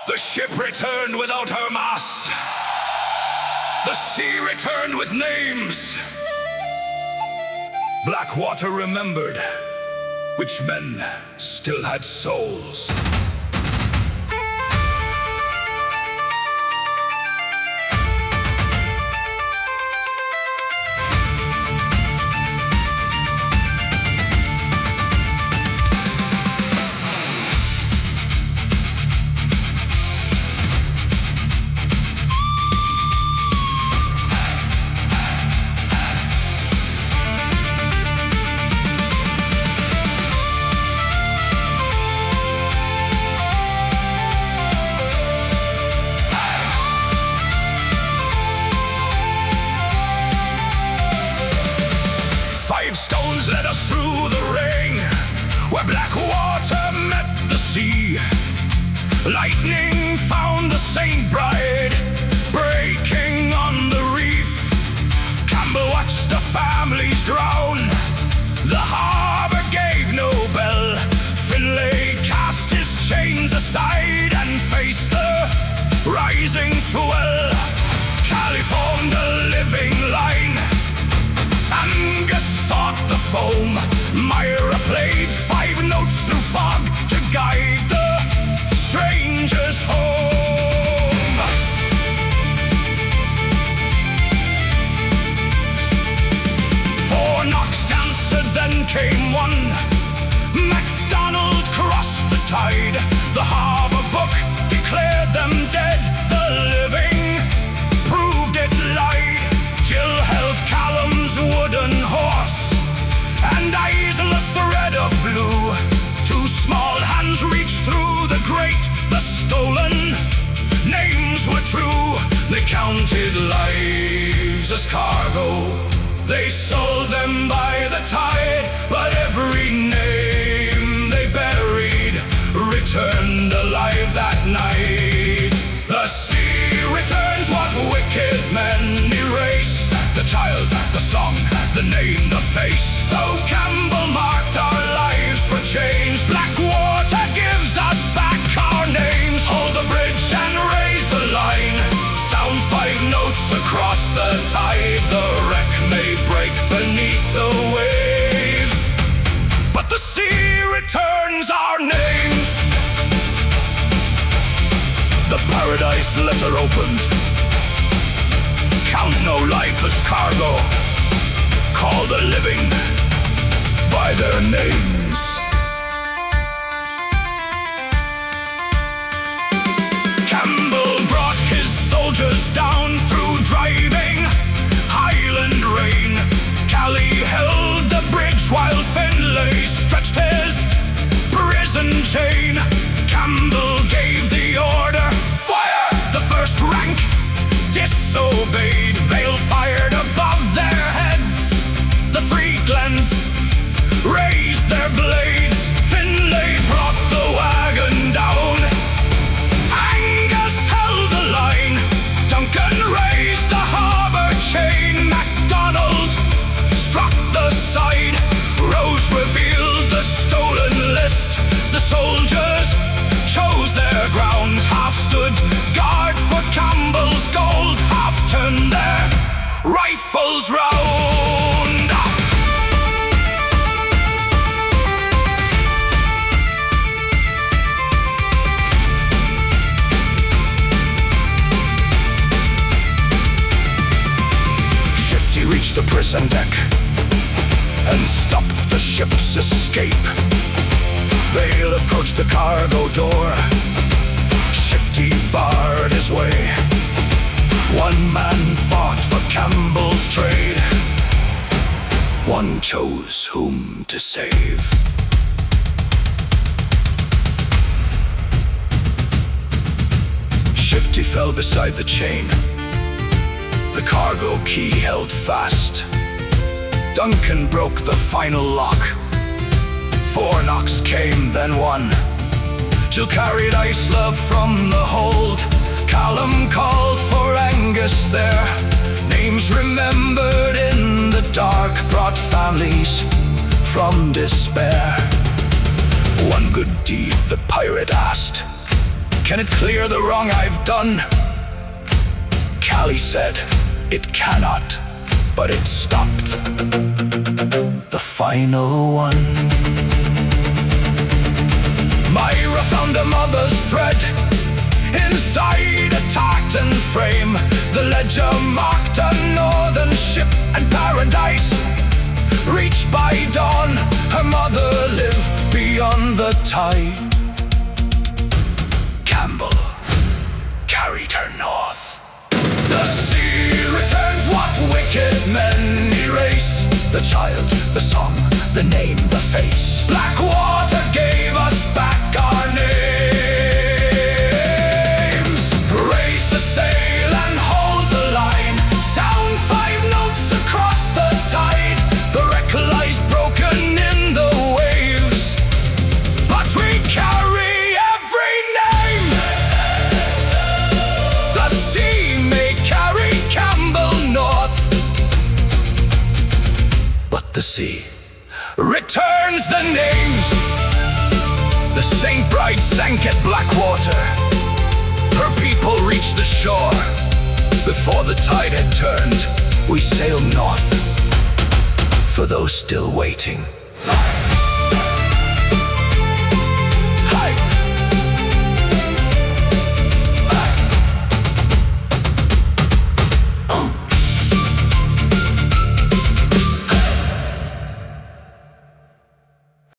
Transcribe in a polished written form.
The ship returned without her mast. The sea returned with names. Blackwater remembered which men still had souls. Stones led us through the rain, where Blackwater met the sea. Lightning found the Saint Bride, breaking on the reef. Campbell watched the families drown. The harbour gave no bell. Finlay cast his chains aside and faced the rising swell. Callie formed a living line. Angus fought the foam. Myra played 5 notes through fog to guide the strangers home. Four knocks answered, then came one. McDonald crossed the tide. The harbour book declared them dead. The living proved it lied. Jill held Callum's wooden horse, and eyeless the red of blue. 2 small hands reached through the grate. The stolen names were true. They counted lives as cargo. They sold them by the tide, but every name they buried returned alive that night. The sea returns what wicked men erase. The child, the song, the name, the face. Though Campbell marked our lives for change, Blackwater gives us back our names. Hold the bridge and raise the line. Sound 5 notes across the tide. The wreck may break beneath the waves, but the sea returns our names. The paradise letter opened. Count no life as cargo. Call the living by their names. Campbell brought his soldiers down through driving Highland rain. Callie held the bridge while Finlay stretched his prison chain. Campbell gave the order, fire! The first rank disobeyed. Veil fired above their heads. The 3 glens raised their blades. Finlay brought the wagon down. Angus held the line. Duncan raised the harbour chain. McDonald struck the side. Rose revealed the stolen list. The soldiers chose their ground. Half stood guard for Campbell's gold. Half turned their rifles round. Shifty reached the prison deck and stopped the ship's escape. Vale approached the cargo door. Shifty barred his way. 1 man fought for Campbell's trade. 1 chose whom to save. Shifty fell beside the chain. The cargo key held fast. Duncan broke the final lock. 4 knocks came, then 1. Jill carried ice love from the hold. Callum called for Angus there. Names remembered in the dark brought families from despair. One good deed, the pirate asked. Can it clear the wrong I've done? Callie said, it cannot, but it stopped the final one. Myra found a mother's thread inside a tartan frame. The ledger marked a northern ship and paradise. Reached by dawn, her mother lived beyond the tide. Campbell carried her north. The sea returns what wicked men erase. The child, the song, the name, the face. Blackwater gave us back our names. Raise the sail and hold the line. Sound 5 notes across the tide. The wreck lies broken in the waves, but we carry every name. The sea may carry Campbell north, but the sea returns the names. The Saint Bride sank at Blackwater. Her people reached the shore. Before the tide had turned, we sailed north for those still waiting.